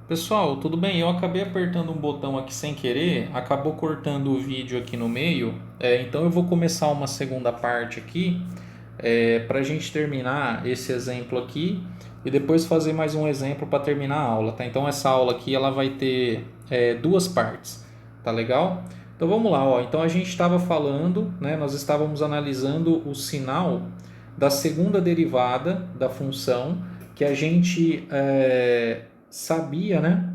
Pessoal, tudo bem? Eu acabei apertando um botão aqui sem querer, acabou cortando o vídeo aqui no meio, então eu vou começar uma segunda parte aqui para a gente terminar esse exemplo aqui e depois fazer mais um exemplo para terminar a aula, tá? Então essa aula aqui ela vai ter duas partes, tá legal? Então vamos lá, ó. Então a gente estava falando, né? Nós estávamos analisando o sinal da segunda derivada da função que a gente sabia, né,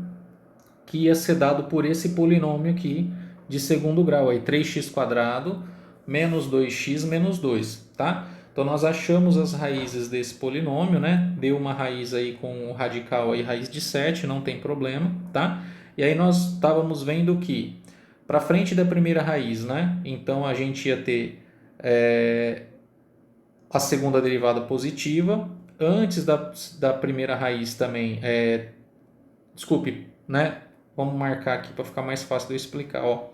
que ia ser dado por esse polinômio aqui de segundo grau, aí 3x quadrado menos 2x menos 2, tá? Então nós achamos as raízes desse polinômio, né? Deu uma raiz aí com o radical aí, raiz de 7, não tem problema, tá? E aí nós estávamos vendo que para frente da primeira raiz, né? Então a gente ia ter a segunda derivada positiva, antes da primeira raiz também, desculpe, né? Vamos marcar aqui para ficar mais fácil de eu explicar, ó.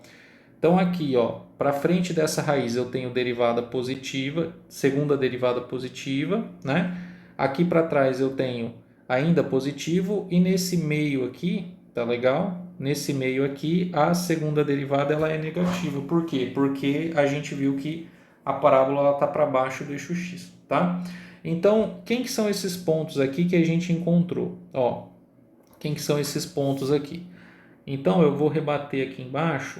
Então aqui, ó, para frente dessa raiz eu tenho derivada positiva, segunda derivada positiva, né? Aqui para trás eu tenho ainda positivo e nesse meio aqui, tá legal? Nesse meio aqui a segunda derivada ela é negativa. Por quê? Porque a gente viu que a parábola está para baixo do eixo x, tá? Então, quem que são esses pontos aqui que a gente encontrou? Ó, quem que são esses pontos aqui? Então, eu vou rebater aqui embaixo.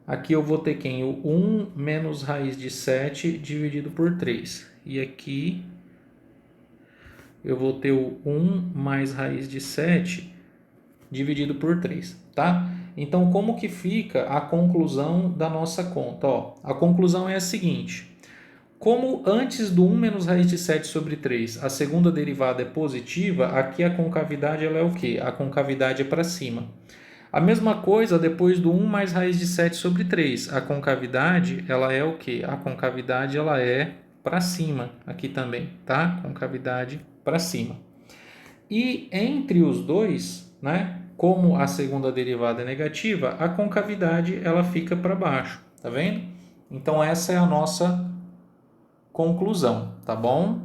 Aqui eu vou ter quem? O 1 menos raiz de 7 dividido por 3. E aqui eu vou ter o 1 mais raiz de 7 dividido por 3, tá? Então, como que fica a conclusão da nossa conta? Ó, a conclusão é a seguinte. Como antes do 1 menos raiz de 7 sobre 3, a segunda derivada é positiva, aqui a concavidade ela é o quê? A concavidade é para cima. A mesma coisa depois do 1 mais raiz de 7 sobre 3. A concavidade, ela é o quê? A concavidade, ela é para cima aqui também, tá? Concavidade para cima. E entre os dois, né? Como a segunda derivada é negativa, a concavidade, ela fica para baixo, tá vendo? Então, essa é a nossa conclusão, tá bom?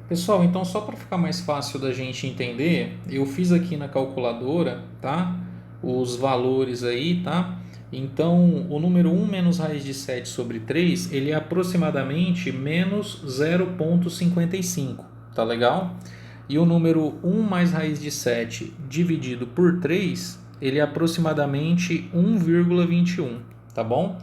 Pessoal, então só para ficar mais fácil da gente entender, eu fiz aqui na calculadora, tá? Os valores aí, tá? Então, o número 1 menos raiz de 7 sobre 3, ele é aproximadamente menos 0,55, tá legal? E o número 1 mais raiz de 7 dividido por 3, ele é aproximadamente 1,21, tá bom?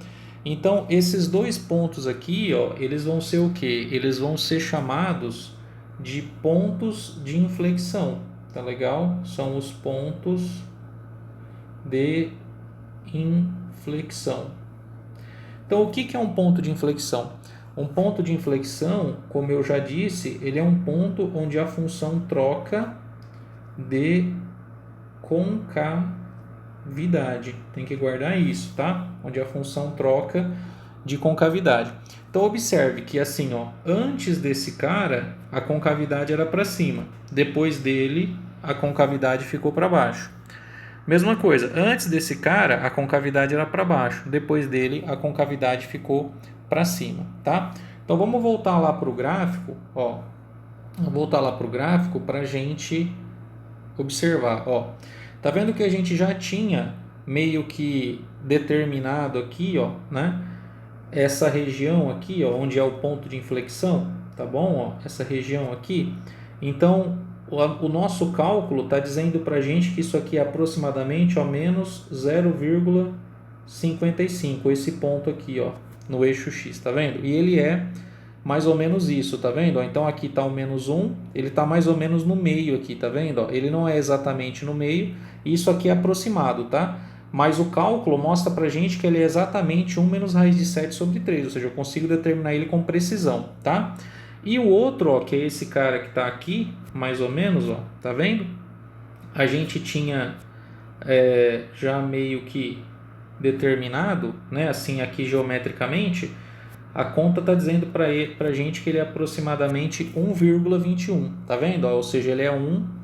Então, esses dois pontos aqui, ó, eles vão ser o quê? Eles vão ser chamados de pontos de inflexão, tá legal? São os pontos de inflexão. Então, o que é um ponto de inflexão? Um ponto de inflexão, como eu já disse, ele é um ponto onde a função troca de concavidade. Tem que guardar isso, tá? Onde a função troca de concavidade. Então observe que assim, ó, antes desse cara, a concavidade era para cima. Depois dele, a concavidade ficou para baixo. Mesma coisa, antes desse cara, a concavidade era para baixo. Depois dele, a concavidade ficou para cima, tá? Então vamos voltar lá para o gráfico, ó. Vamos voltar lá para o gráfico para a gente observar, ó. Tá vendo que a gente já tinha meio que determinado aqui, ó, né? Essa região aqui, ó, onde é o ponto de inflexão, tá bom? Ó, essa região aqui. Então, o nosso cálculo está dizendo para a gente que isso aqui é aproximadamente ó, menos 0,55, esse ponto aqui, ó, no eixo X, tá vendo? E ele é mais ou menos isso, tá vendo? Então aqui está o menos 1, ele está mais ou menos no meio aqui, tá vendo? Ele não é exatamente no meio, isso aqui é aproximado, tá? Mas o cálculo mostra pra gente que ele é exatamente 1 menos raiz de 7 sobre 3, ou seja, eu consigo determinar ele com precisão, tá? E o outro, ó, que é esse cara que está aqui, mais ou menos, ó, tá vendo? A gente tinha já meio que determinado, né, assim aqui geometricamente, a conta está dizendo para a gente que ele é aproximadamente 1,21, tá vendo? Ó, ou seja, ele é 1,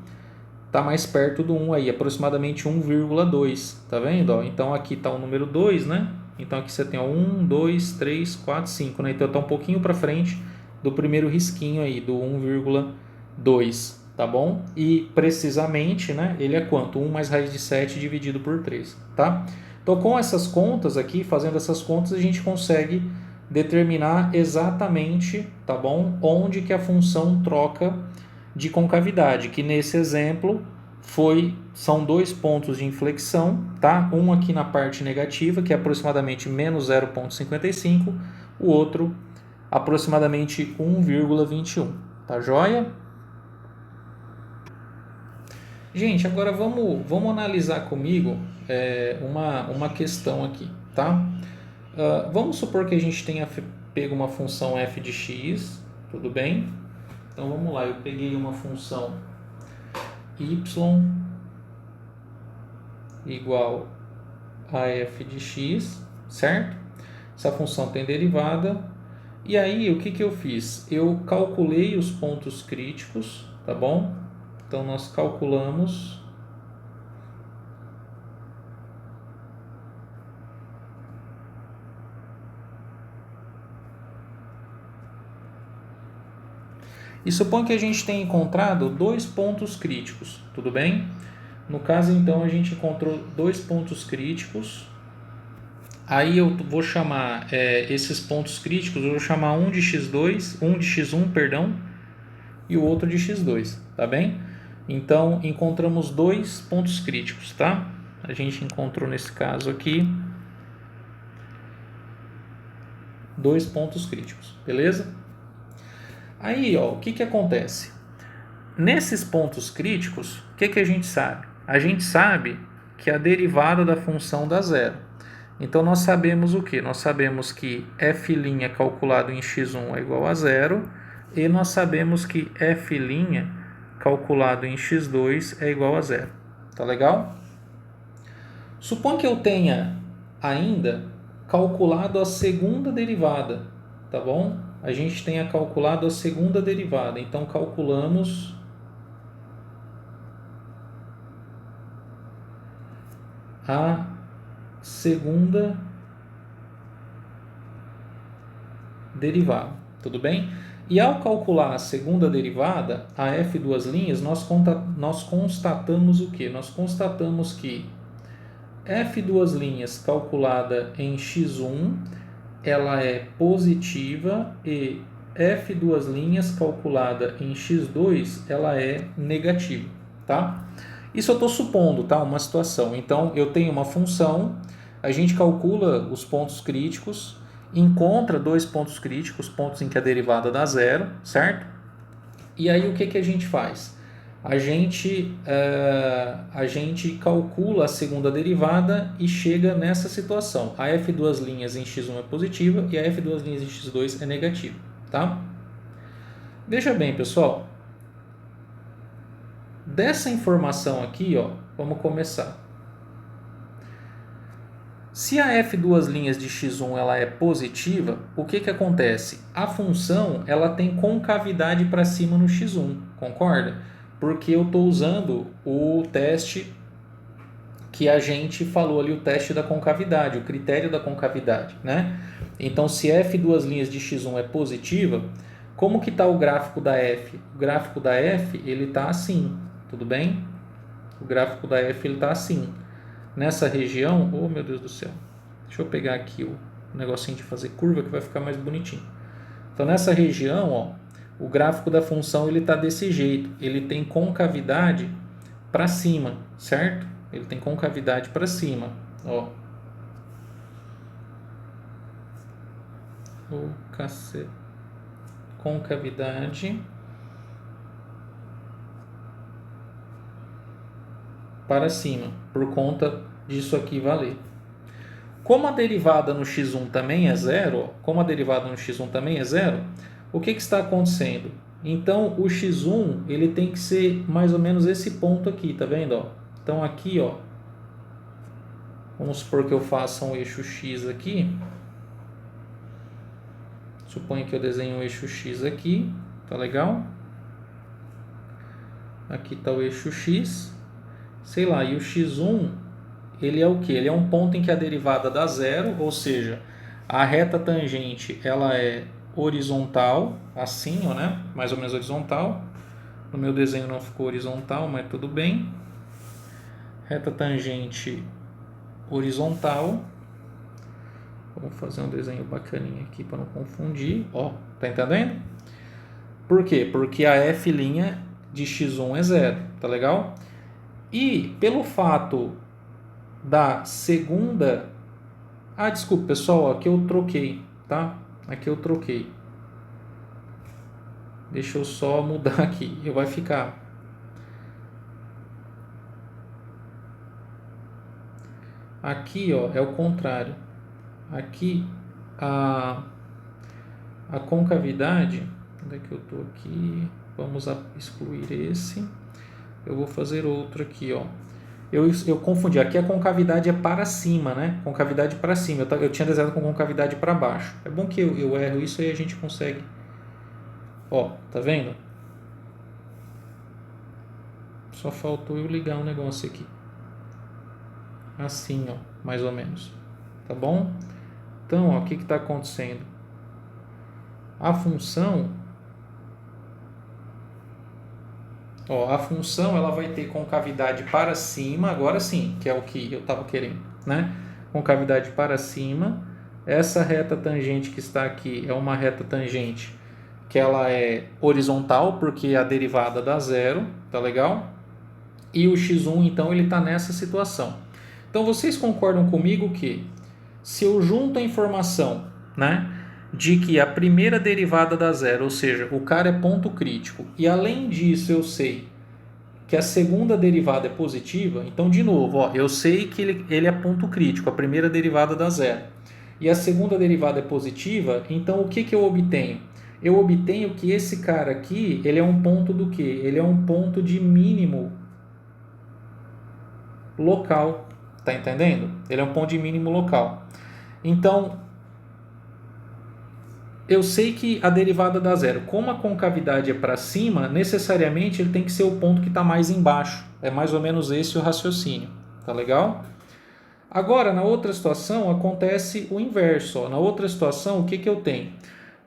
está mais perto do 1 aí, aproximadamente 1,2, tá vendo? Ó, então aqui está o número 2, né? Então aqui você tem ó, 1, 2, 3, 4, 5, né? Então está um pouquinho para frente do primeiro risquinho aí, do 1,21. 2, tá bom? E precisamente, né, ele é quanto? 1 mais raiz de 7 dividido por 3, tá? Então, com essas contas aqui, fazendo essas contas, a gente consegue determinar exatamente, tá bom? Onde que a função troca de concavidade, que nesse exemplo são 2 pontos de inflexão, tá? Um aqui na parte negativa, que é aproximadamente menos 0,55, o outro aproximadamente 1,21, tá joia? Gente, agora vamos analisar comigo uma questão aqui, tá? Vamos supor que a gente tenha pego uma função f de x, tudo bem? Então vamos lá, eu peguei uma função y igual a f de x, certo? Essa função tem derivada. E aí, o que que eu fiz? Eu calculei os pontos críticos, tá bom? Então, nós calculamos e supõe que a gente tenha encontrado 2 pontos críticos, tudo bem? No caso, então, a gente encontrou 2 pontos críticos. Aí eu vou chamar esses pontos críticos, eu vou chamar um de x2, um de x1, perdão, e o outro de x2, tá bem? Então, encontramos 2 pontos críticos, tá? A gente encontrou nesse caso aqui 2 pontos críticos, beleza? Aí, ó, o que que acontece? Nesses pontos críticos, o que que a gente sabe? A gente sabe que a derivada da função dá zero. Então, nós sabemos o que? Nós sabemos que f' calculado em x1 é igual a zero, e nós sabemos que f' calculado em x2 é igual a zero. Tá legal? Suponha que eu tenha ainda calculado a segunda derivada, tá bom? A gente tenha calculado a segunda derivada. Então, calculamos a segunda derivada, tudo bem? E ao calcular a segunda derivada, a f duas linhas, nós constatamos o que? Nós constatamos que f duas linhas calculada em x1, ela é positiva, e f duas linhas calculada em x2, ela é negativa, tá? Isso eu estou supondo, tá? Uma situação. Então, eu tenho uma função, a gente calcula os pontos críticos, encontra 2 pontos críticos, pontos em que a derivada dá zero, certo? E aí, o que que a gente faz? A gente calcula a segunda derivada e chega nessa situação. A f duas linhas em x1 é positiva e a f duas linhas em x2 é negativa, tá? Veja bem, pessoal. Dessa informação aqui, ó, vamos começar. Se a f duas linhas de x1 ela é positiva, o que que acontece? A função ela tem concavidade para cima no x1, concorda? Porque eu estou usando o teste que a gente falou ali, o teste da concavidade, o critério da concavidade, né? Então, se f duas linhas de x1 é positiva, como que está o gráfico da f? O gráfico da f ele está assim, tudo bem? O gráfico da f ele está assim. Nessa região, oh meu Deus do céu, deixa eu pegar aqui o negocinho de fazer curva que vai ficar mais bonitinho. Então, nessa região, ó, o gráfico da função ele está desse jeito, ele tem concavidade para cima, certo? Ele tem concavidade para cima, ó. Concavidade para cima, por conta disso aqui valer. Como a derivada no x1 também é zero, o que está acontecendo? Então, o x1 ele tem que ser mais ou menos esse ponto aqui, tá vendo? Ó? Então, aqui, ó, vamos supor que eu faça um eixo x aqui. Suponho que eu desenho um eixo x aqui, tá legal? Aqui está o eixo x. Sei lá, e o x1, ele é o que? Ele é um ponto em que a derivada dá zero, ou seja, a reta tangente ela é horizontal, assim, ó, né? Mais ou menos horizontal. No meu desenho não ficou horizontal, mas tudo bem. Reta tangente horizontal. Vamos fazer um desenho bacaninha aqui para não confundir. Ó, tá entendendo? Por quê? Porque a f' de x1 é zero, tá legal? E pelo fato da segunda... Ah, desculpa, pessoal, aqui eu troquei, tá? Aqui eu troquei. Deixa eu só mudar aqui. Vai ficar... Aqui, ó, é o contrário. Aqui, a concavidade... Onde é que eu tô aqui? Vamos excluir esse. Eu vou fazer outro aqui, ó. Eu confundi. Aqui a concavidade é para cima, né? Concavidade para cima. Eu tinha desenhado com concavidade para baixo. É bom que eu erro isso e a gente consegue. Ó, tá vendo? Só faltou eu ligar um negócio aqui. Assim, ó, mais ou menos. Tá bom? Então, ó, o que está acontecendo? A função... Ó, a função ela vai ter concavidade para cima, agora sim, que é o que eu estava querendo, né? Concavidade para cima. Essa reta tangente que está aqui é uma reta tangente que ela é horizontal, porque a derivada dá zero, tá legal? E o x1, então, ele está nessa situação. Então, vocês concordam comigo que se eu junto a informação, né, de que a primeira derivada dá zero, ou seja, o cara é ponto crítico, e além disso eu sei que a segunda derivada é positiva, então de novo, ó, eu sei que ele é ponto crítico, a primeira derivada dá zero, e a segunda derivada é positiva, então o que eu obtenho? Eu obtenho que esse cara aqui, ele é um ponto do quê? Ele é um ponto de mínimo local, tá entendendo? Ele é um ponto de mínimo local. Então, eu sei que a derivada dá zero. Como a concavidade é para cima, necessariamente ele tem que ser o ponto que está mais embaixo. É mais ou menos esse o raciocínio. Tá legal? Agora, na outra situação, acontece o inverso. Ó. Na outra situação, o que eu tenho?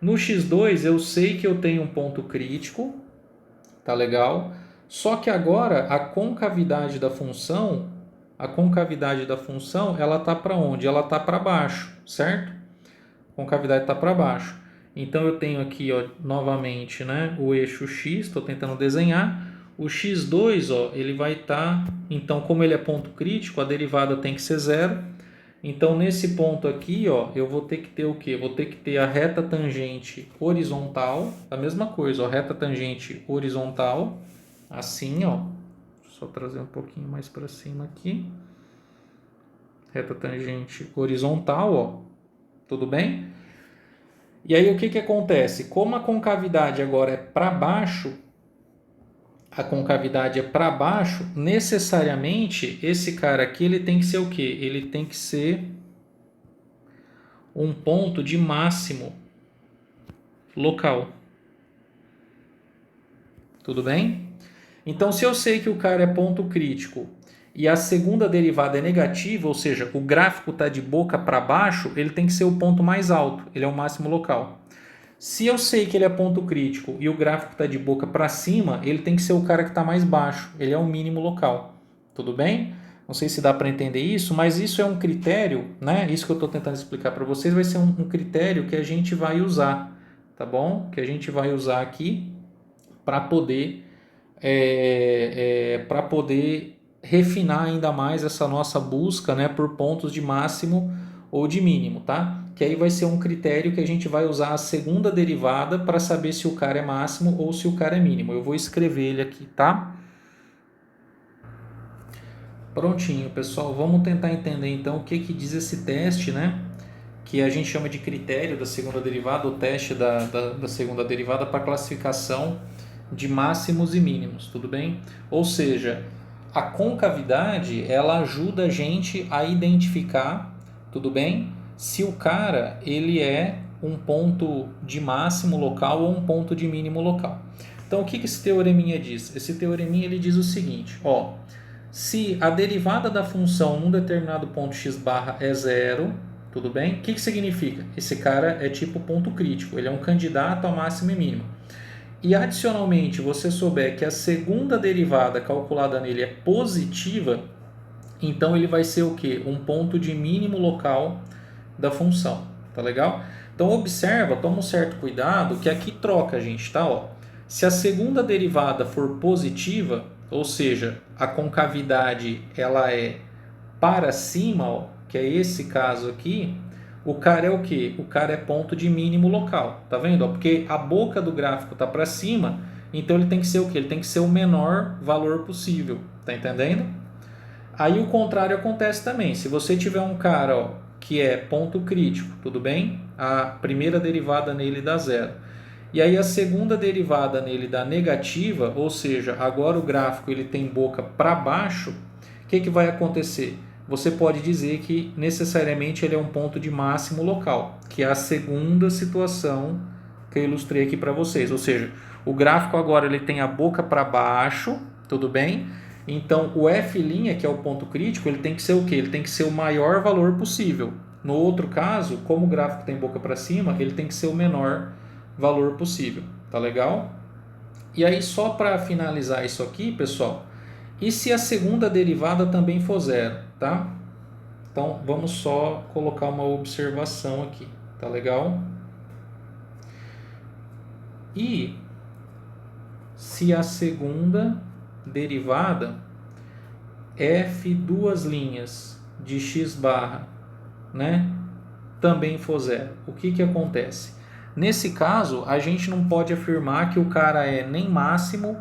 No x2, eu sei que eu tenho um ponto crítico. Tá legal? Só que agora, a concavidade da função, ela está para onde? Ela está para baixo, certo? A concavidade está para baixo. Então eu tenho aqui, ó, novamente, né, o eixo x, estou tentando desenhar. O x2, ó, ele vai estar... Então, como ele é ponto crítico, a derivada tem que ser zero. Então, nesse ponto aqui, ó, eu vou ter que ter o quê? Vou ter que ter a reta tangente horizontal. A mesma coisa, ó, reta tangente horizontal. Assim, ó. Só trazer um pouquinho mais para cima aqui. Reta tangente horizontal, ó. Tudo bem? E aí o que acontece? Como a concavidade agora é para baixo, necessariamente esse cara aqui ele tem que ser o quê? Ele tem que ser um ponto de máximo local. Tudo bem? Então, se eu sei que o cara é ponto crítico e a segunda derivada é negativa, ou seja, o gráfico está de boca para baixo, ele tem que ser o ponto mais alto, ele é o máximo local. Se eu sei que ele é ponto crítico e o gráfico está de boca para cima, ele tem que ser o cara que está mais baixo, ele é o mínimo local. Tudo bem? Não sei se dá para entender isso, mas isso é um critério, né? Isso que eu estou tentando explicar para vocês vai ser um critério que a gente vai usar, tá bom? Que a gente vai usar aqui para poder refinar ainda mais essa nossa busca, né, por pontos de máximo ou de mínimo, tá? Que aí vai ser um critério que a gente vai usar a segunda derivada para saber se o cara é máximo ou se o cara é mínimo. Eu vou escrever ele aqui, tá? Prontinho, pessoal. Vamos tentar entender então o que diz esse teste, né? Que a gente chama de critério da segunda derivada, o teste da segunda derivada para classificação de máximos e mínimos, tudo bem? Ou seja, a concavidade ela ajuda a gente a identificar, tudo bem? Se o cara ele é um ponto de máximo local ou um ponto de mínimo local. Então o que esse teoreminha diz? Esse teoreminha ele diz o seguinte, ó, se a derivada da função num determinado ponto x barra é zero, tudo bem? O que significa? Esse cara é tipo ponto crítico, ele é um candidato ao máximo e mínimo. e adicionalmente você souber que a segunda derivada calculada nele é positiva, então ele vai ser o quê? Um ponto de mínimo local da função, tá legal? Então observa, toma um certo cuidado que aqui troca, gente, tá? Ó, se a segunda derivada for positiva, ou seja, a concavidade ela é para cima, ó, que é esse caso aqui, o cara é o quê? O cara é ponto de mínimo local, tá vendo? Ó, porque a boca do gráfico tá para cima, então ele tem que ser o quê? Ele tem que ser o menor valor possível, tá entendendo? Aí o contrário acontece também. Se você tiver um cara, ó, que é ponto crítico, tudo bem? A primeira derivada nele dá zero. E aí a segunda derivada nele dá negativa, ou seja, agora o gráfico ele tem boca para baixo, o que vai acontecer? Você pode dizer que necessariamente ele é um ponto de máximo local, que é a segunda situação que eu ilustrei aqui para vocês. Ou seja, o gráfico agora ele tem a boca para baixo, tudo bem? Então o F', que é o ponto crítico, ele tem que ser o quê? Ele tem que ser o maior valor possível. No outro caso, como o gráfico tem boca para cima, ele tem que ser o menor valor possível. Tá legal? E aí, só para finalizar isso aqui, pessoal, e se a segunda derivada também for zero, tá? Então, vamos só colocar uma observação aqui, tá legal? E se a segunda derivada f duas linhas de x barra, né, também for zero, o que acontece? Nesse caso, a gente não pode afirmar que o cara é nem máximo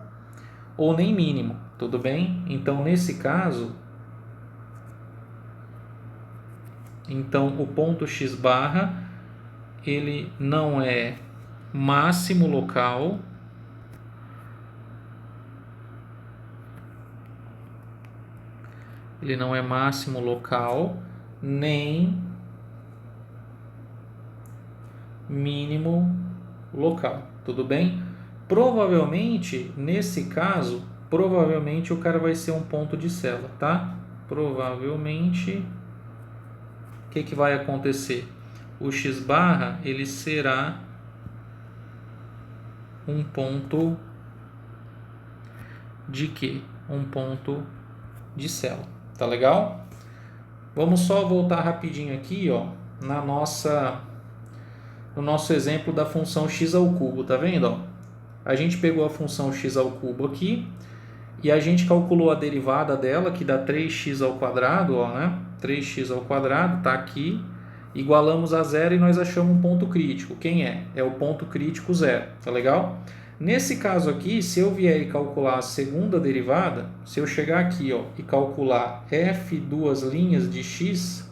ou nem mínimo, tudo bem? Então, nesse caso, então o ponto x barra ele não é máximo local nem mínimo local, tudo bem? Provavelmente, nesse caso, provavelmente o cara vai ser um ponto de célula, tá? Provavelmente, o que vai acontecer? O x barra ele será um ponto de quê? Um ponto de célula, tá legal? Vamos só voltar rapidinho aqui, ó, no nosso exemplo da função x ao cubo, tá vendo? Ó? A gente pegou a função x ao cubo aqui e a gente calculou a derivada dela, que dá 3x ao quadrado, ó, né? 3x ao quadrado, tá aqui. Igualamos a zero e nós achamos um ponto crítico. Quem é? É o ponto crítico zero, tá legal? Nesse caso aqui, se eu vier e calcular a segunda derivada, se eu chegar aqui, ó, e calcular f duas linhas de x,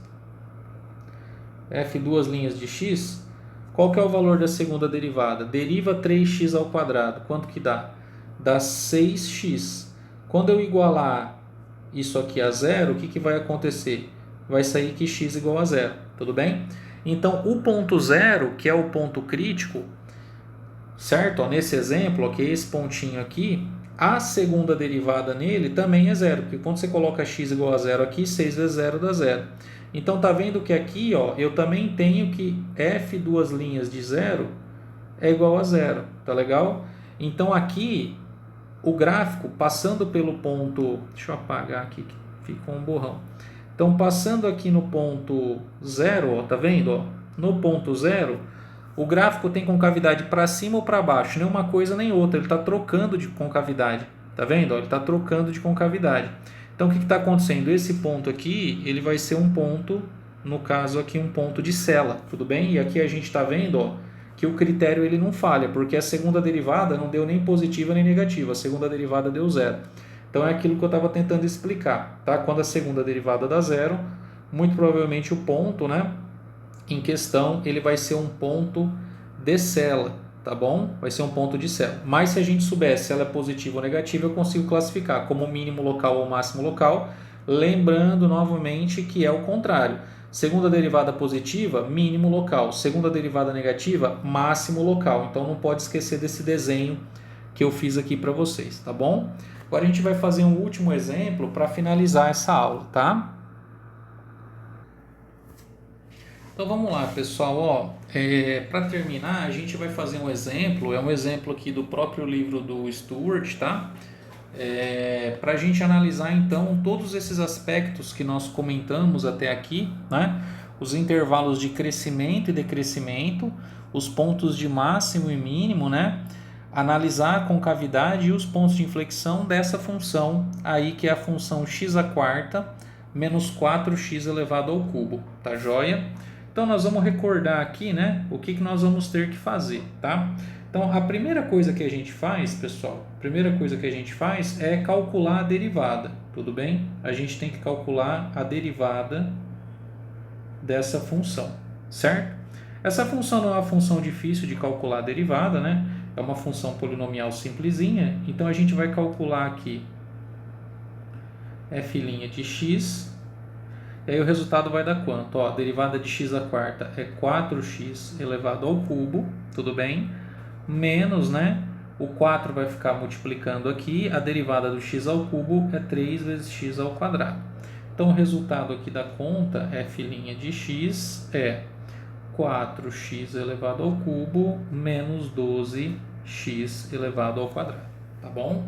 qual que é o valor da segunda derivada? Deriva 3x ao quadrado. Quanto que dá? Dá 6x. Quando eu igualar isso aqui a zero, o que vai acontecer? Vai sair que x igual a zero. Tudo bem? Então, o ponto zero, que é o ponto crítico, certo? Ó, nesse exemplo, que é esse pontinho aqui, a segunda derivada nele também é zero. Porque quando você coloca x igual a zero aqui, 6 vezes zero dá zero. Então, tá vendo que aqui, ó, eu também tenho que f duas linhas de zero é igual a zero, tá legal? Então, aqui, o gráfico passando pelo ponto... Deixa eu apagar aqui, que ficou um borrão. Então, passando aqui no ponto zero, ó, tá vendo? Ó, no ponto zero, o gráfico tem concavidade para cima ou para baixo, nem uma coisa nem outra, ele está trocando de concavidade, tá vendo? Ó, ele está trocando de concavidade. Então, o que está acontecendo? Esse ponto aqui, ele vai ser um ponto, no caso aqui, um ponto de sela, tudo bem? E aqui a gente está vendo, ó, que o critério ele não falha, porque a segunda derivada não deu nem positiva nem negativa, a segunda derivada deu zero. Então, é aquilo que eu estava tentando explicar, tá? Quando a segunda derivada dá zero, muito provavelmente o ponto, né, em questão, ele vai ser um ponto de sela, tá bom? Vai ser um ponto de célula. Mas se a gente soubesse se ela é positiva ou negativa, eu consigo classificar como mínimo local ou máximo local, lembrando novamente que é o contrário. Segunda derivada positiva, mínimo local. Segunda derivada negativa, máximo local. Então não pode esquecer desse desenho que eu fiz aqui para vocês, tá bom? Agora a gente vai fazer um último exemplo para finalizar essa aula, tá? Então vamos lá, pessoal. Para terminar, a gente vai fazer um exemplo. É um exemplo aqui do próprio livro do Stewart, tá? Para a gente analisar então todos esses aspectos que nós comentamos até aqui, né? Os intervalos de crescimento e decrescimento, os pontos de máximo e mínimo, né? Analisar a concavidade e os pontos de inflexão dessa função aí, que é a função x à quarta menos 4x elevado ao cubo, tá joia? Então nós vamos recordar aqui, né, o que nós vamos ter que fazer, tá? Então a primeira coisa que a gente faz, pessoal, é calcular a derivada, tudo bem? A gente tem que calcular a derivada dessa função, certo? Essa função não é uma função difícil de calcular a derivada, né? É uma função polinomial simplesinha, então a gente vai calcular aqui f' de x, e aí o resultado vai dar quanto? Ó, a derivada de x à quarta é 4x elevado ao cubo, tudo bem? Menos, né? O 4 vai ficar multiplicando aqui, a derivada do x ao cubo é 3 vezes x ao quadrado. Então o resultado aqui da conta, f' de x, é 4x elevado ao cubo menos 12x elevado ao quadrado, tá bom?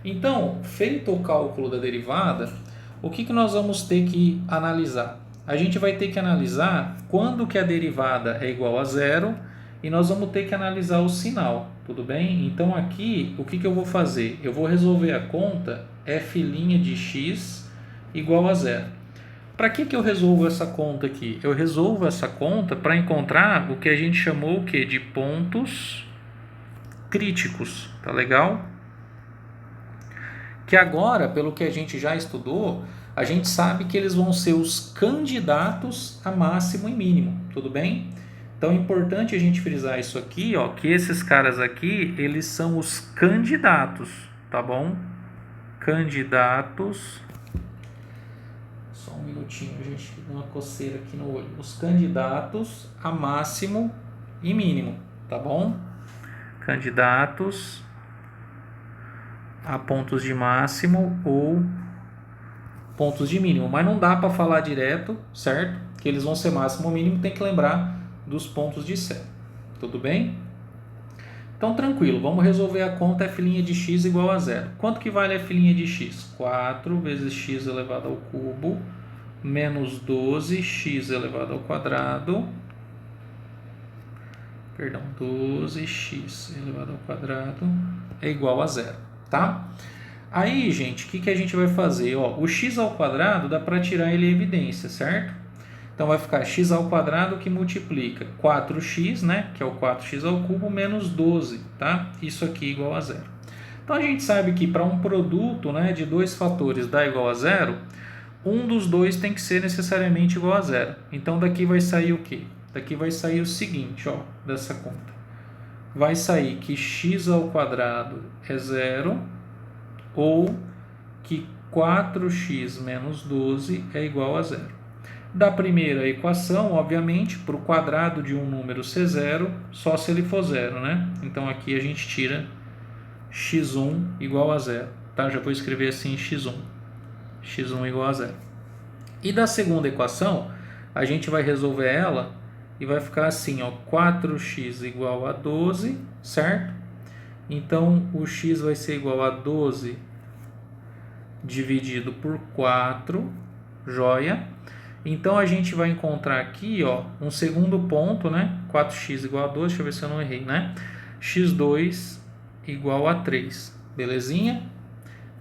Então, feito o cálculo da derivada, o que nós vamos ter que analisar? A gente vai ter que analisar quando que a derivada é igual a zero e nós vamos ter que analisar o sinal, tudo bem? Então aqui, o que eu vou fazer? Eu vou resolver a conta f' de x igual a zero. Para que eu resolvo essa conta aqui? Eu resolvo essa conta para encontrar o que a gente chamou de pontos críticos, tá legal? Que agora, pelo que a gente já estudou, a gente sabe que eles vão ser os candidatos a máximo e mínimo, tudo bem? Então é importante a gente frisar isso aqui, ó, que esses caras aqui, eles são os candidatos, tá bom? Candidatos. Só um minutinho, gente, deu uma coceira aqui no olho. Os candidatos a máximo e mínimo, tá bom? Candidatos a pontos de máximo ou pontos de mínimo, mas não dá para falar direto, certo? Que eles vão ser máximo ou mínimo, tem que lembrar dos pontos de série, tudo bem? Então tranquilo, vamos resolver a conta f' de x igual a zero. Quanto que vale f' de x? 4 vezes x elevado ao cubo menos 12x elevado ao quadrado, 12x elevado ao quadrado é igual a zero, tá? Aí, gente, o que a gente vai fazer? Ó, o x ao quadrado dá para tirar ele em evidência, certo? Então vai ficar x ao quadrado que multiplica 4x, né, que é o 4x ao cubo, menos 12, tá? Isso aqui igual a zero. Então a gente sabe que para um produto, né, de dois fatores dá igual a zero, um dos dois tem que ser necessariamente igual a zero. Então daqui vai sair o quê? Daqui vai sair o seguinte, ó, dessa conta. Vai sair que x ao quadrado é zero, ou que 4x menos 12 é igual a zero. Da primeira equação, obviamente, para o quadrado de um número ser zero, só se ele for zero, né? Então aqui a gente tira x1 igual a zero, tá? Já vou escrever assim x1. x1 igual a zero. E da segunda equação, a gente vai resolver ela e vai ficar assim, ó, 4x igual a 12, certo? Então o x vai ser igual a 12 dividido por 4, joia? Então a gente vai encontrar aqui, ó, um segundo ponto, né? 4x igual a 12, deixa eu ver se eu não errei, né? x2 igual a 3, belezinha?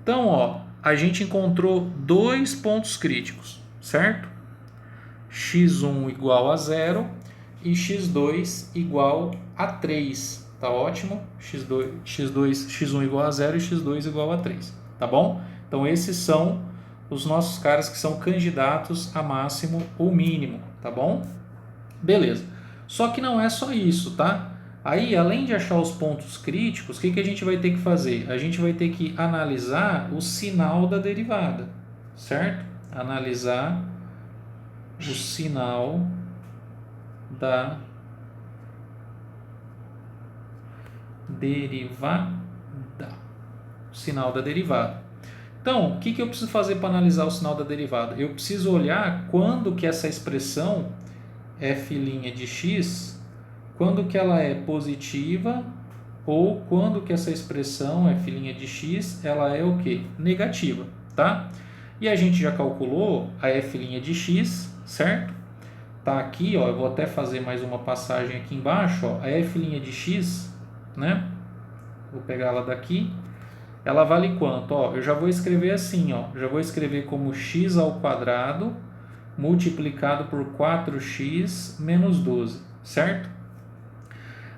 Então, ó, a gente encontrou dois pontos críticos, certo? x1 igual a 0 e x2 igual a 3, tá ótimo? x1 igual a 0 e x2 igual a 3, tá bom? Então esses são os nossos caras que são candidatos a máximo ou mínimo, tá bom? Beleza. Só que não é só isso, tá? Aí, além de achar os pontos críticos, o que a gente vai ter que fazer? A gente vai ter que analisar o sinal da derivada, certo? Analisar o sinal da derivada. O sinal da derivada. Então, o que eu preciso fazer para analisar o sinal da derivada? Eu preciso olhar quando que essa expressão f' de x, quando que ela é positiva ou quando que essa expressão f' de x, ela é o quê? Negativa, tá? E a gente já calculou a f' de x, certo? Tá aqui, ó, eu vou até fazer mais uma passagem aqui embaixo, ó, a f' de x, né? Vou pegar ela daqui. Ela vale quanto? Ó, eu já vou escrever assim, ó, já vou escrever como x ao quadrado multiplicado por 4x menos 12, certo?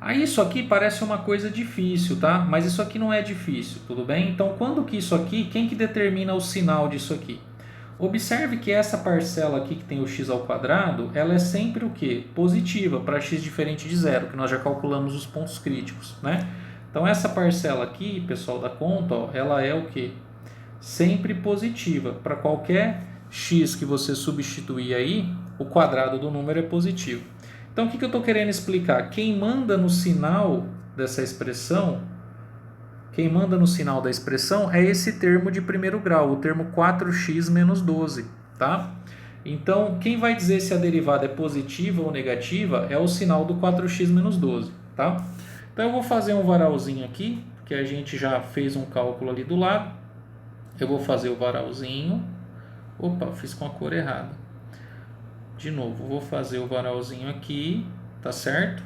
Aí isso aqui parece uma coisa difícil, tá? Mas isso aqui não é difícil, tudo bem? Então, quando que isso aqui, quem que determina o sinal disso aqui? Observe que essa parcela aqui que tem o x ao quadrado, ela é sempre o quê? Positiva para x diferente de zero, que nós já calculamos os pontos críticos, né? Então, essa parcela aqui, pessoal da conta, ó, ela é o quê? Sempre positiva. Para qualquer x que você substituir aí, o quadrado do número é positivo. Então, o que eu estou querendo explicar? Quem manda no sinal dessa expressão, quem manda no sinal da expressão é esse termo de primeiro grau, o termo 4x menos 12, tá? Então, quem vai dizer se a derivada é positiva ou negativa é o sinal do 4x menos 12, tá? Então, eu vou fazer um varalzinho aqui, que a gente já fez um cálculo ali do lado. Eu vou fazer o varalzinho. Opa, fiz com a cor errada. De novo, vou fazer o varalzinho aqui, tá certo?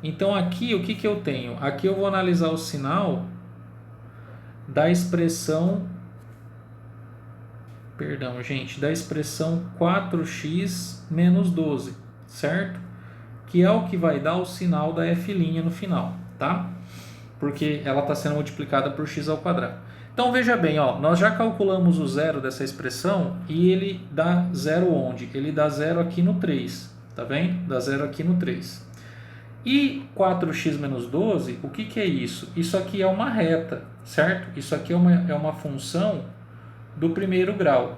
Então aqui o que eu tenho? Aqui eu vou analisar o sinal da expressão, perdão, gente, da expressão 4x menos 12, certo? Que é o que vai dar o sinal da f' no final, tá? Porque ela está sendo multiplicada por x ao quadrado. Então veja bem, ó, nós já calculamos o zero dessa expressão e ele dá zero onde? Ele dá zero aqui no 3, tá vendo? Dá zero aqui no 3. E 4x menos 12, o que é isso? Isso aqui é uma reta, certo? Isso aqui é uma função do primeiro grau,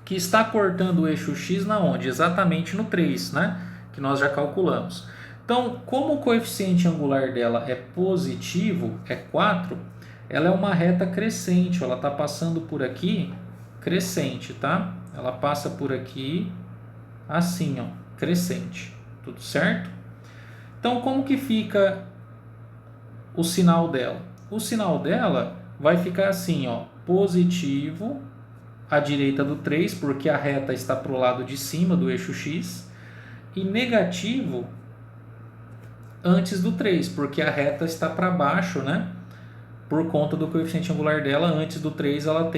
que está cortando o eixo x na onde? Exatamente no 3, né? Que nós já calculamos. Então, como o coeficiente angular dela é positivo, é 4, ela é uma reta crescente, ela está passando por aqui crescente, tá? Ela passa por aqui assim, ó, crescente, tudo certo? Então, como que fica o sinal dela? O sinal dela vai ficar assim, ó, positivo à direita do 3, porque a reta está para o lado de cima do eixo x, e negativo antes do 3, porque a reta está para baixo, né? Por conta do coeficiente angular dela, antes do 3 ela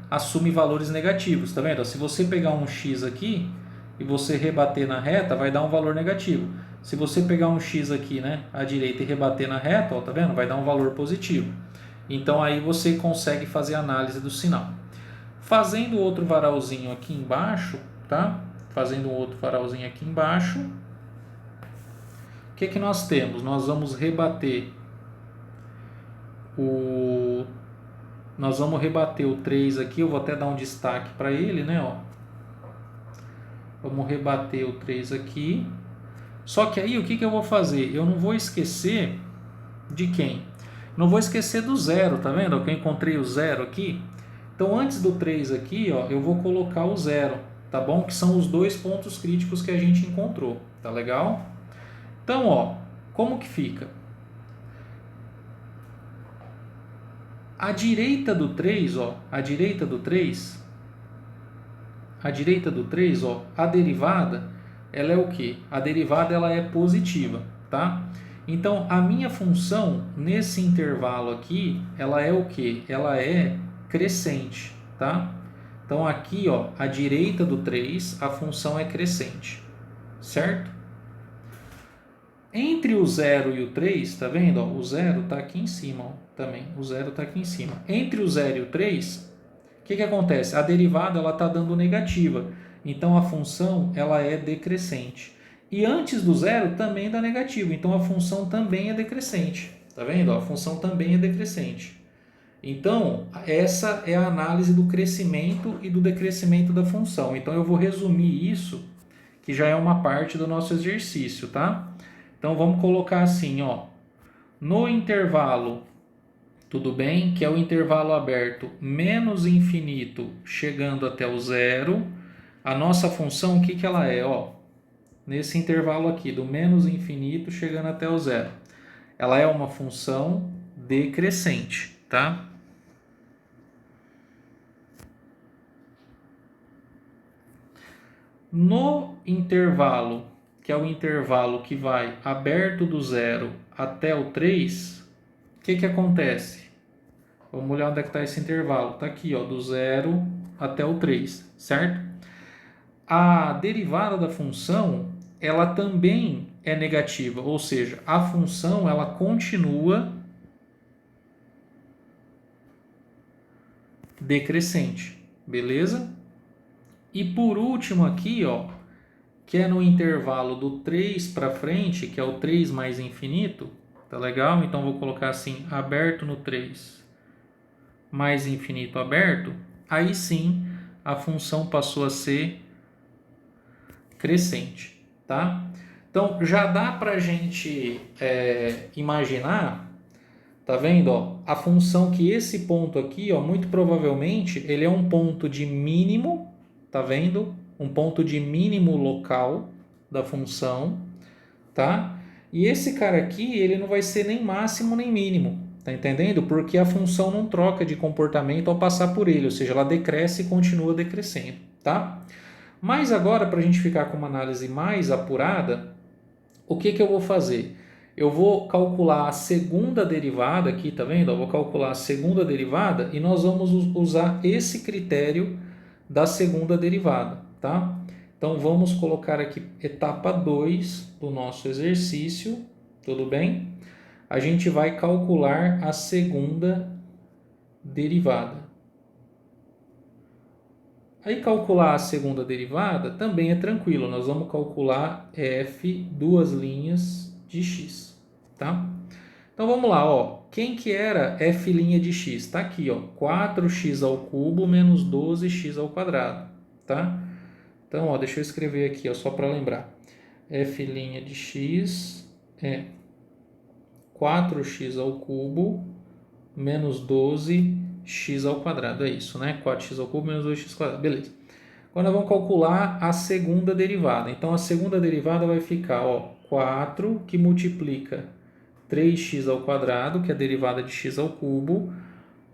assume valores negativos, tá vendo? Se você pegar um x aqui e você rebater na reta, vai dar um valor negativo. Se você pegar um x aqui, né, à direita e rebater na reta, ó, tá vendo? Vai dar um valor positivo. Então aí você consegue fazer a análise do sinal. Fazendo outro varalzinho aqui embaixo, tá? Fazendo um outro varalzinho aqui embaixo, o que nós temos? Nós vamos rebater o 3 aqui, eu vou até dar um destaque para ele, né, ó. Vamos rebater o 3 aqui. Só que aí o que eu vou fazer? Eu não vou esquecer de quem? Não vou esquecer do zero, tá vendo? Que eu encontrei o zero aqui. Então antes do 3 aqui, ó, eu vou colocar o zero, tá bom? Que são os dois pontos críticos que a gente encontrou, tá legal? Então, ó, como que fica? À direita do 3, ó, à direita do 3, ó, a derivada, ela é o quê? A derivada ela é positiva, tá? Então, a minha função nesse intervalo aqui, ela é o quê? Ela é crescente, tá? Então, aqui, ó, à direita do 3, a função é crescente, certo? Entre o 0 e o 3, tá vendo? Ó, o 0 está aqui em cima, ó, também. O 0 está aqui em cima. Entre o 0 e o 3, o que acontece? A derivada está dando negativa. Então, a função ela é decrescente. E antes do 0 também dá negativo. Então, a função também é decrescente. Tá vendo? Ó, a função também é decrescente. Então, essa é a análise do crescimento e do decrescimento da função. Então, eu vou resumir isso, que já é uma parte do nosso exercício, tá? Então, vamos colocar assim, ó, no intervalo, tudo bem? Que é o intervalo aberto menos infinito chegando até o zero, a nossa função, o que ela é? Ó, nesse intervalo aqui, do menos infinito chegando até o zero. Ela é uma função decrescente, tá? No intervalo, que é o intervalo que vai aberto do zero até o 3, o que acontece? Vamos olhar onde é que está esse intervalo. Está aqui, ó, do 0 até o 3, certo? A derivada da função, ela também é negativa, ou seja, a função ela continua decrescente, beleza? E por último aqui, ó, que é no intervalo do 3 para frente, que é o 3 mais infinito, tá legal? Então vou colocar assim, aberto no 3 mais infinito aberto, aí sim a função passou a ser crescente, tá? Então já dá para a gente imaginar, tá vendo? Ó, a função que esse ponto aqui, ó, muito provavelmente ele é um ponto de mínimo, tá vendo? Um ponto de mínimo local da função, tá? E esse cara aqui, ele não vai ser nem máximo nem mínimo, tá entendendo? Porque a função não troca de comportamento ao passar por ele, ou seja, ela decresce e continua decrescendo, tá? Mas agora, para a gente ficar com uma análise mais apurada, o que eu vou fazer? Eu vou calcular a segunda derivada aqui, tá vendo? Eu vou calcular a segunda derivada e nós vamos usar esse critério da segunda derivada, tá? Então vamos colocar aqui etapa 2 do nosso exercício, tudo bem? A gente vai calcular a segunda derivada. Aí calcular a segunda derivada também é tranquilo, nós vamos calcular f duas linhas de x, tá? Então vamos lá, ó. Quem que era f' de x? Está aqui, ó, 4x ao cubo menos 12x ao quadrado, tá? Então, ó, deixa eu escrever aqui, ó, só para lembrar. F' de x é 4x ao cubo menos 12x ao quadrado. É isso, né? 4x ao cubo menos 2x ao quadrado. Beleza. Agora nós vamos calcular a segunda derivada. Então, a segunda derivada vai ficar, ó, 4 que multiplica 3x ao quadrado, que é a derivada de x ao cubo,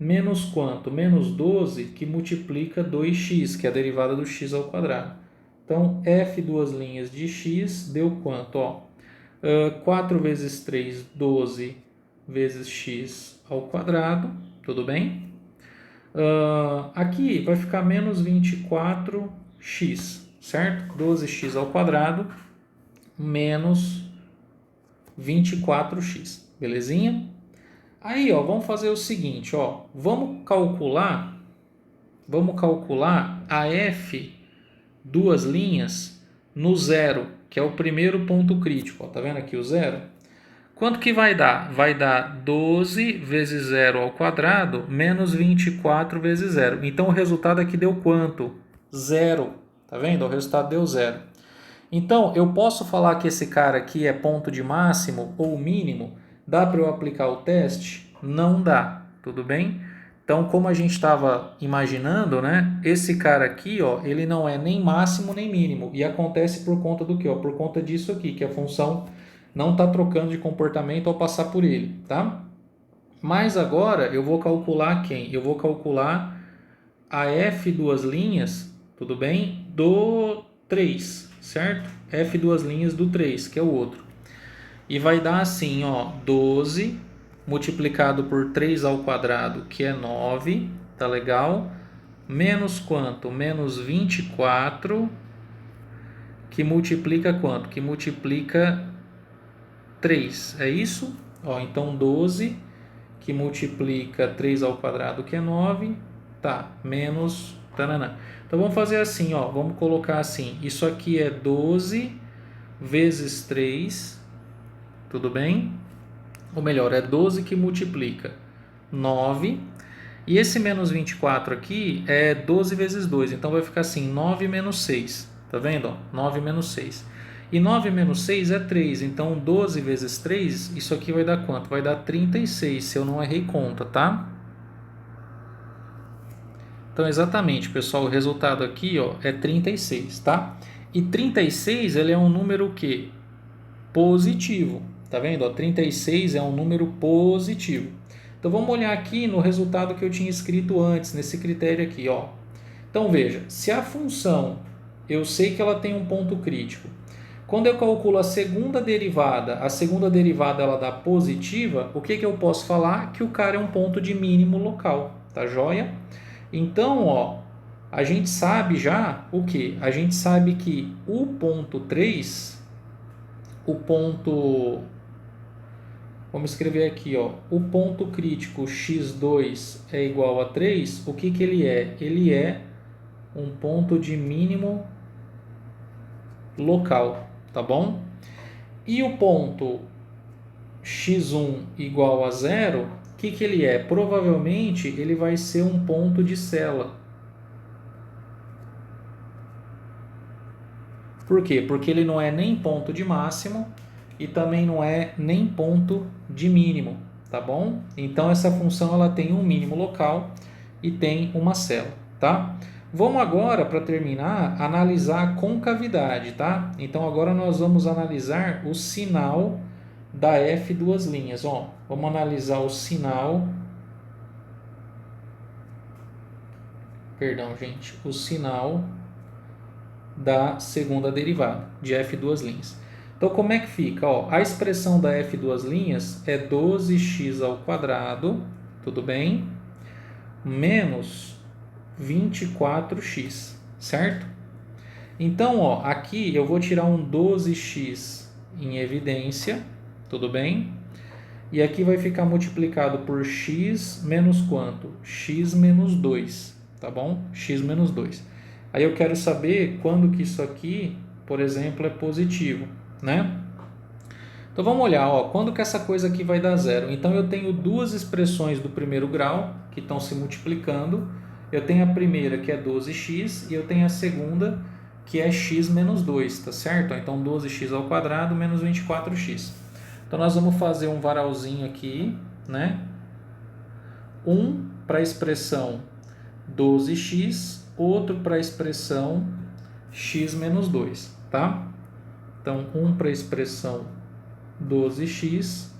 menos quanto? Menos 12 que multiplica 2x, que é a derivada do x ao quadrado. Então, f duas linhas de x deu quanto? Ó, 4 vezes 3, 12 vezes x ao quadrado, tudo bem? Aqui vai ficar menos 24x, certo? 12x ao quadrado menos 24x, belezinha? Aí, ó, vamos fazer o seguinte, ó, vamos calcular a f duas linhas no zero, que é o primeiro ponto crítico, ó, tá vendo aqui o zero? Quanto que vai dar? Vai dar 12 vezes zero ao quadrado menos 24 vezes zero. Então o resultado aqui deu quanto? Zero, tá vendo? O resultado deu zero. Então, eu posso falar que esse cara aqui é ponto de máximo ou mínimo? Dá para eu aplicar o teste? Não dá, tudo bem? Então, como a gente estava imaginando, né? Esse cara aqui, ó, ele não é nem máximo nem mínimo. E acontece por conta do quê? Ó? Por conta disso aqui, que a função não está trocando de comportamento ao passar por ele, tá? Mas agora eu vou calcular quem? Eu vou calcular a f duas linhas, tudo bem? Do 3, certo? F duas linhas do 3, que é o outro. E vai dar assim, ó, 12 multiplicado por 3 ao quadrado, que é 9, tá legal? Menos quanto? Menos 24, que multiplica quanto? Que multiplica 3, é isso? Ó, então 12, que multiplica 3 ao quadrado, que é 9, tá, menos... Tanana. Então vamos fazer assim, ó, vamos colocar assim, isso aqui é 12 vezes 3, tudo bem? Ou melhor, é 12 que multiplica 9, e esse menos 24 aqui é 12 vezes 2, então vai ficar assim, 9 menos 6, tá vendo? Ó, 9 menos 6. E 9 menos 6 é 3, então 12 vezes 3, isso aqui vai dar quanto? Vai dar 36, se eu não errei conta, tá? Então, exatamente, pessoal, o resultado aqui, ó, é 36, tá? E 36 ele é um número o quê? Positivo. Tá vendo? Ó, 36 é um número positivo. Então vamos olhar aqui no resultado que eu tinha escrito antes, nesse critério aqui. Ó. Então veja, se a função, eu sei que ela tem um ponto crítico. Quando eu calculo a segunda derivada ela dá positiva, o que eu posso falar? Que o cara é um ponto de mínimo local, tá joia? Então, ó, a gente sabe já o que? A gente sabe que o ponto 3, vamos escrever aqui, ó, o ponto crítico x2 é igual a 3, o que ele é? Ele é um ponto de mínimo local, tá bom? E o ponto x1 igual a 0, o que ele é? Provavelmente ele vai ser um ponto de cela. Por quê? Porque ele não é nem ponto de máximo e também não é nem ponto de mínimo, tá bom? Então essa função ela tem um mínimo local e tem uma cela, tá? Vamos agora, para terminar, analisar a concavidade, tá? Então agora nós vamos analisar o sinal da F duas linhas, ó. Vamos analisar o sinal, perdão, gente, o sinal da segunda derivada de F duas linhas. Então como é que fica? Ó, a expressão da F duas linhas é 12x ao quadrado, tudo bem? Menos 24x, certo? Então, ó, aqui eu vou tirar um 12x em evidência, tudo bem? E aqui vai ficar multiplicado por x menos quanto? X menos 2, tá bom? X menos 2. Aí eu quero saber quando que isso aqui, por exemplo, é positivo, né? Então vamos olhar, ó, quando que essa coisa aqui vai dar zero? Então eu tenho duas expressões do primeiro grau que estão se multiplicando. Eu tenho a primeira que é 12x e eu tenho a segunda que é x menos 2, tá certo? Então 12x ao quadrado menos 24x. Então nós vamos fazer um varalzinho aqui, né? 1 para a expressão 12x, outro para a expressão x menos 2, tá? Então 1 para a expressão 12x,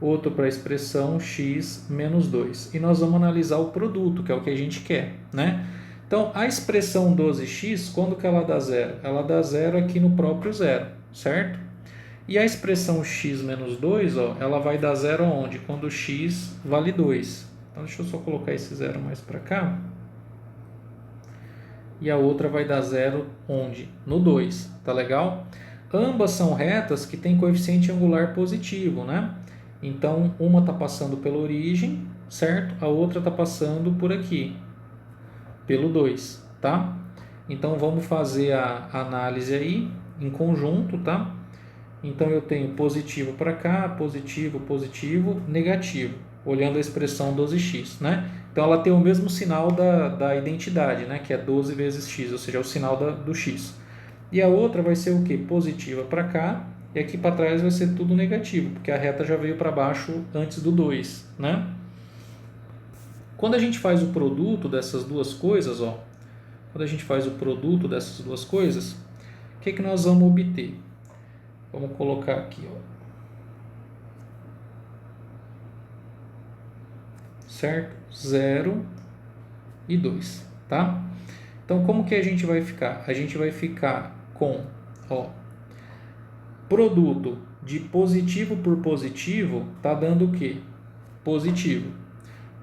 outro para a expressão x menos 2. E nós vamos analisar o produto, que é o que a gente quer, né? Então, a expressão 12x, quando que ela dá zero? Ela dá zero aqui no próprio zero, certo? E a expressão x menos 2, ó, ela vai dar zero onde? Quando x vale 2. Então, deixa eu só colocar esse zero mais para cá. E a outra vai dar zero onde? No 2, tá legal? Ambas são retas que têm coeficiente angular positivo, né? Então, uma está passando pela origem, certo? A outra está passando por aqui, pelo 2, tá? Então, vamos fazer a análise aí, em conjunto, tá? Então, eu tenho positivo para cá, positivo, positivo, negativo, olhando a expressão 12x, né? Então, ela tem o mesmo sinal da identidade, né? Que é 12 vezes x, ou seja, é o sinal do x. E a outra vai ser o quê? Positiva para cá, e aqui para trás vai ser tudo negativo, porque a reta já veio para baixo antes do 2, né? Quando a gente faz o produto dessas duas coisas, ó, quando a gente faz o produto dessas duas coisas, o que nós vamos obter? Vamos colocar aqui, ó. Certo? 0 e 2, tá? Então, como que a gente vai ficar? A gente vai ficar com, ó, produto de positivo por positivo tá dando o quê? Positivo.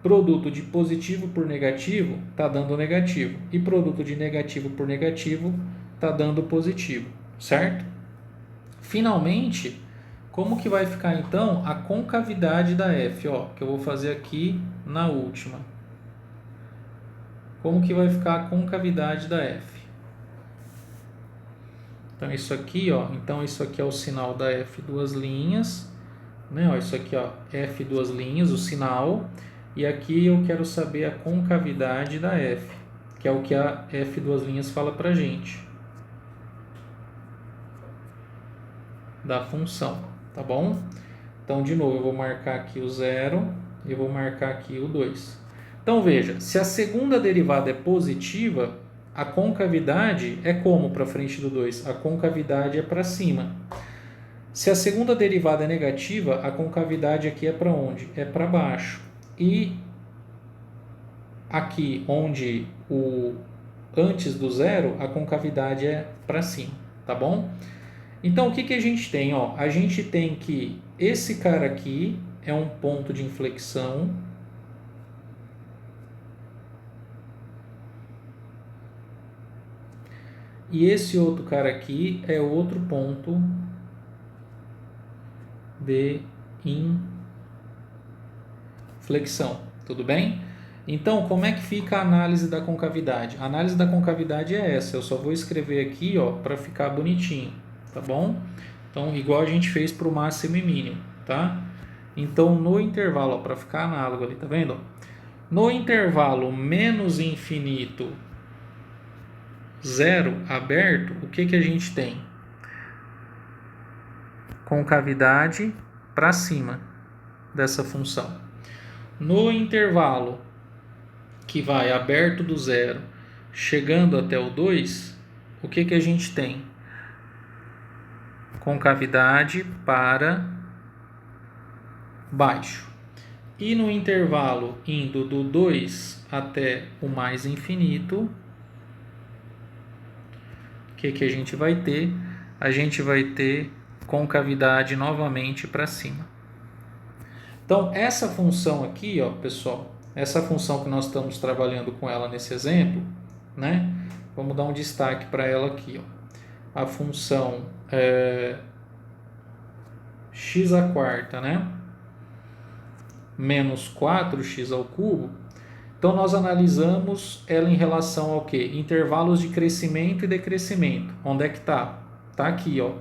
Produto de positivo por negativo tá dando negativo. E produto de negativo por negativo tá dando positivo, certo? Finalmente, como que vai ficar então a concavidade da F, ó, que eu vou fazer aqui na última. Como que vai ficar a concavidade da F? Então isso aqui, ó, então isso aqui é o sinal da F duas linhas, né? Ó, isso aqui, ó, F duas linhas, o sinal, e aqui eu quero saber a concavidade da F, que é o que a F duas linhas fala pra gente. Da função, tá bom? Então, de novo, eu vou marcar aqui o 0 e eu vou marcar aqui o 2. Então, veja, se a segunda derivada é positiva, a concavidade é como para frente do 2? A concavidade é para cima. Se a segunda derivada é negativa, a concavidade aqui é para onde? É para baixo. E aqui, onde o antes do zero, a concavidade é para cima, tá bom? Então, o que a gente tem? Ó, a gente tem que esse cara aqui é um ponto de inflexão. E esse outro cara aqui é outro ponto de inflexão. Tudo bem? Então, como é que fica a análise da concavidade? A análise da concavidade é essa. Eu só vou escrever aqui, ó, para ficar bonitinho, tá bom? Então, igual a gente fez para o máximo e mínimo, tá? Então, no intervalo, para ficar análogo ali, tá vendo? No intervalo menos infinito, zero aberto, o que a gente tem? Concavidade para cima dessa função. No intervalo que vai aberto do zero, chegando até o 2, o que a gente tem? Concavidade para baixo. E no intervalo indo do 2 até o mais infinito, o que a gente vai ter? A gente vai ter concavidade novamente para cima. Então, essa função aqui, ó, pessoal, essa função que nós estamos trabalhando com ela nesse exemplo, né? Vamos dar um destaque para ela aqui, ó. A função x à quarta, né? Menos 4x ao cubo. Então, nós analisamos ela em relação ao quê? Intervalos de crescimento e decrescimento. Onde é que está? Está aqui, ó.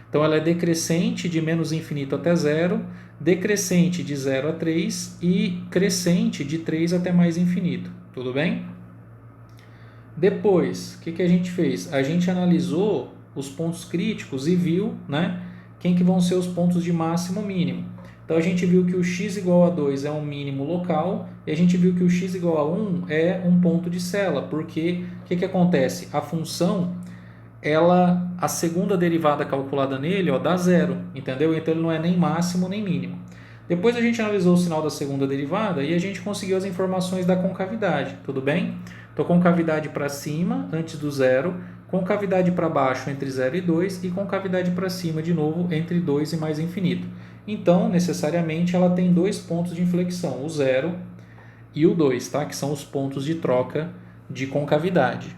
Então, ela é decrescente de menos infinito até zero, decrescente de 0 a 3 e crescente de 3 até mais infinito. Tudo bem? Depois, o que a gente fez? A gente analisou os pontos críticos e viu, né, quem que vão ser os pontos de máximo e mínimo. Então, a gente viu que o x igual a 2 é um mínimo local e a gente viu que o x igual a 1 é um ponto de Sela, porque o que acontece? A função, a segunda derivada calculada nele, ó, dá zero, entendeu? Então, ele não é nem máximo nem mínimo. Depois a gente analisou o sinal da segunda derivada e a gente conseguiu as informações da concavidade, tudo bem? Então, concavidade para cima, antes do zero, concavidade para baixo entre 0 e 2 e concavidade para cima, de novo, entre 2 e mais infinito. Então, necessariamente, ela tem dois pontos de inflexão, o 0 e o 2, tá? Que são os pontos de troca de concavidade.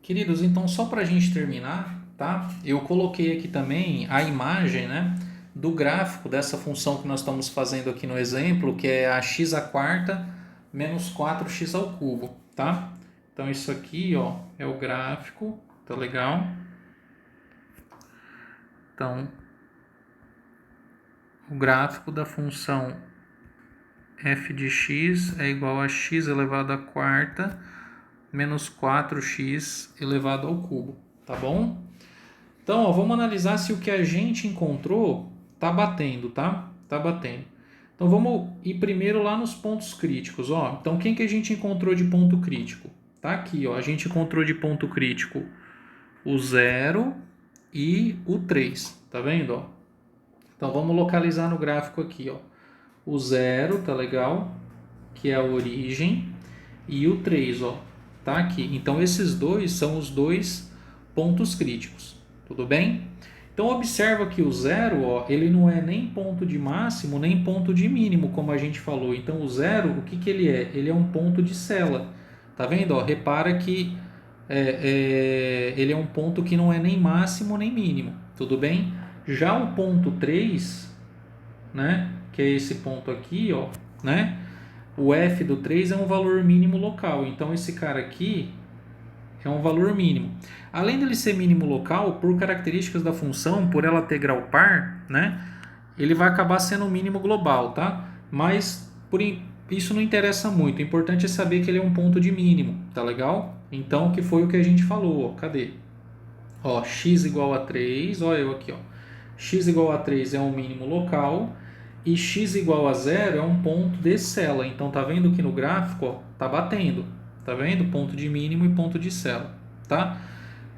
Queridos, então, só para a gente terminar, tá? Eu coloquei aqui também a imagem, né, do gráfico dessa função que nós estamos fazendo aqui no exemplo, que é a x à quarta menos 4x ao cubo, tá? Então, isso aqui, ó, é o gráfico, tá legal? Então, o gráfico da função f de x é igual a x elevado à quarta menos 4x elevado ao cubo, tá bom? Então, ó, vamos analisar se o que a gente encontrou tá batendo, tá? Tá batendo. Então, vamos ir primeiro lá nos pontos críticos, ó. Então, quem que a gente encontrou de ponto crítico? Tá aqui, ó. A gente encontrou de ponto crítico o 0 e o 3, tá vendo, ó? Então, vamos localizar no gráfico aqui, ó. O 0, tá legal? Que é a origem. E o 3, ó, tá aqui. Então, esses dois são os dois pontos críticos, tudo bem? Então, observa que o 0, ó, ele não é nem ponto de máximo, nem ponto de mínimo, como a gente falou. Então, o 0, o que ele é? Ele é um ponto de Sela. Tá vendo? Ó, repara que ele é um ponto que não é nem máximo, nem mínimo, tudo bem? Já o ponto 3, né, que é esse ponto aqui, ó, né? O f do 3 é um valor mínimo local. Então, esse cara aqui é um valor mínimo. Além dele ser mínimo local, por características da função, por ela ter grau par, né, ele vai acabar sendo um mínimo global, tá? Mas isso não interessa muito. O importante é saber que ele é um ponto de mínimo, tá legal? Então, que foi o que a gente falou, ó. Cadê? Ó, x igual a 3, ó, eu aqui, ó. X igual a 3 é um mínimo local e x igual a 0 é um ponto de Sela. Então, tá vendo que no gráfico, ó, tá batendo, tá vendo? Ponto de mínimo e ponto de célula, tá?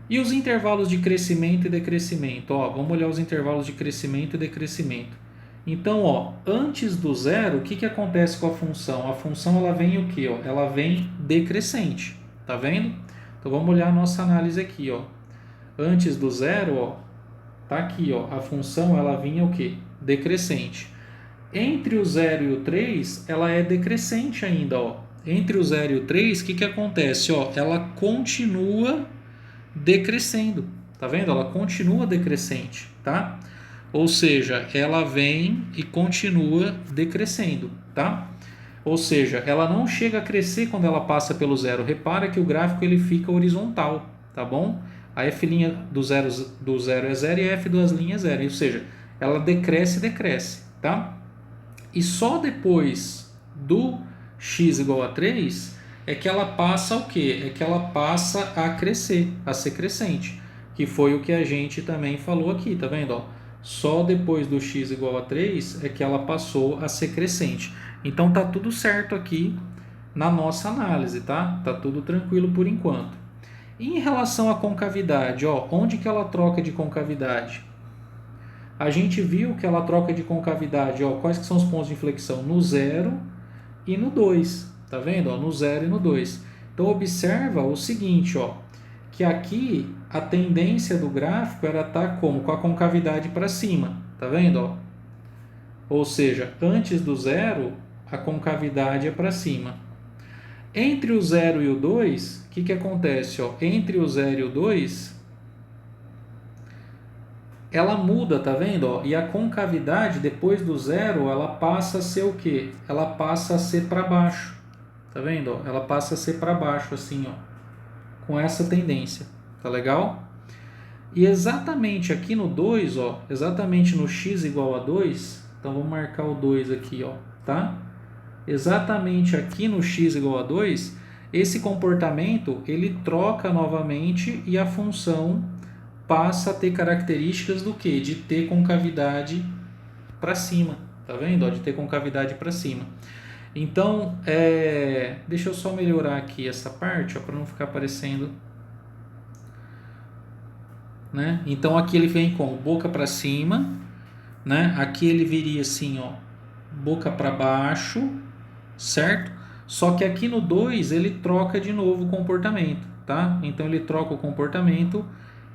E os intervalos de crescimento e decrescimento, ó, vamos olhar os intervalos de crescimento e decrescimento. Então, ó, antes do zero, o que acontece com a função? A função ela vem o quê? Ó? Ela vem decrescente, tá vendo? Então vamos olhar a nossa análise aqui, ó. Antes do zero, ó, tá aqui, ó, a função ela vinha o quê? Decrescente. Entre o 0 e o 3, ela é decrescente ainda, ó. Entre o 0 e o 3, o que acontece? Ó, ela continua decrescendo, tá vendo? Ela continua decrescente, tá? Ou seja, ela vem e continua decrescendo, tá? Ou seja, ela não chega a crescer quando ela passa pelo zero. Repara que o gráfico ele fica horizontal, tá bom? A f' do zero é zero e a f duas linhas é zero. Ou seja, ela decresce, tá? E só depois do x igual a 3 é que ela passa o quê? É que ela passa a crescer, a ser crescente. Que foi o que a gente também falou aqui, tá vendo? Ó, só depois do x igual a 3 é que ela passou a ser crescente. Então tá tudo certo aqui na nossa análise, tá? Tá tudo tranquilo por enquanto. E em relação à concavidade, ó, onde que ela troca de concavidade? A gente viu que ela troca de concavidade, ó, quais que são os pontos de inflexão? No 0 e no 2, tá vendo? Ó, no 0 e no 2. Então observa o seguinte, ó, que aqui a tendência do gráfico era estar como? Com a concavidade para cima, tá vendo? Ó? Ou seja, antes do 0, a concavidade é para cima. Entre o 0 e o 2, o que acontece? Ó? Entre o 0 e o 2, ela muda, tá vendo? Ó? E a concavidade, depois do 0, ela passa a ser o quê? Ela passa a ser para baixo, tá vendo? Ó? Ela passa a ser para baixo, assim, ó, com essa tendência, tá legal? E exatamente aqui no 2, ó, exatamente no x igual a 2, então vamos marcar o 2 aqui, ó, tá? Exatamente aqui no x igual a 2, esse comportamento ele troca novamente e a função passa a ter características do que? De ter concavidade para cima, tá vendo? Ó, de ter concavidade para cima. Então, deixa eu só melhorar aqui essa parte para não ficar aparecendo, né? Então aqui ele vem com boca para cima, né? Aqui ele viria assim, ó, boca para baixo, certo? Só que aqui no 2 ele troca de novo o comportamento, tá? Então ele troca o comportamento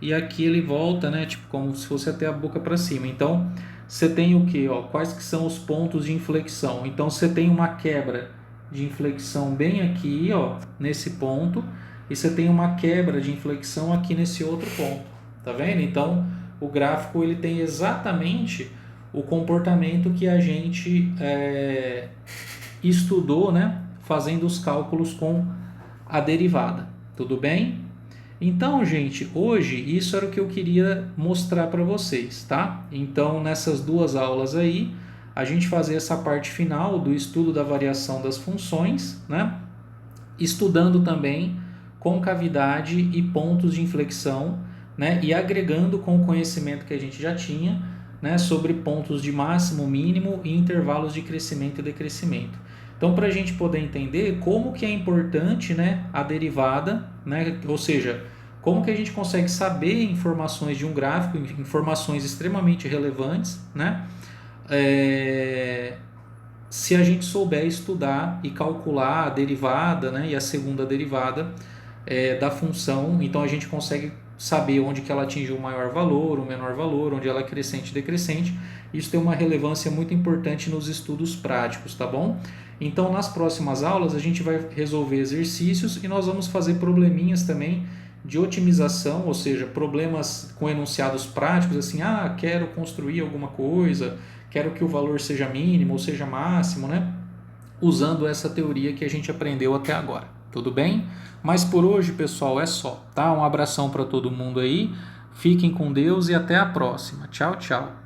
e aqui ele volta, né? Tipo como se fosse até a boca para cima. Então você tem o que, ó? Quais que são os pontos de inflexão? Então você tem uma quebra de inflexão bem aqui, ó, nesse ponto, e você tem uma quebra de inflexão aqui nesse outro ponto, tá vendo? Então o gráfico ele tem exatamente o comportamento que a gente estudou, né? Fazendo os cálculos com a derivada, tudo bem? Então, gente, hoje isso era o que eu queria mostrar para vocês, tá? Então, nessas duas aulas aí, a gente fazer essa parte final do estudo da variação das funções, né? Estudando também concavidade e pontos de inflexão, né? E agregando com o conhecimento que a gente já tinha, né? Sobre pontos de máximo, mínimo e intervalos de crescimento e decrescimento. Então, para a gente poder entender como que é importante, né, a derivada, né, ou seja, como que a gente consegue saber informações de um gráfico, informações extremamente relevantes, né, se a gente souber estudar e calcular a derivada, né, e a segunda derivada da função. Então a gente consegue saber onde que ela atingiu o maior valor, o menor valor, onde ela é crescente e decrescente. Isso tem uma relevância muito importante nos estudos práticos, tá bom? Então, nas próximas aulas, a gente vai resolver exercícios e nós vamos fazer probleminhas também de otimização, ou seja, problemas com enunciados práticos, assim, quero construir alguma coisa, quero que o valor seja mínimo ou seja máximo, né? Usando essa teoria que a gente aprendeu até agora, tudo bem? Mas por hoje, pessoal, é só, tá? Um abração para todo mundo aí, fiquem com Deus e até a próxima. Tchau, tchau.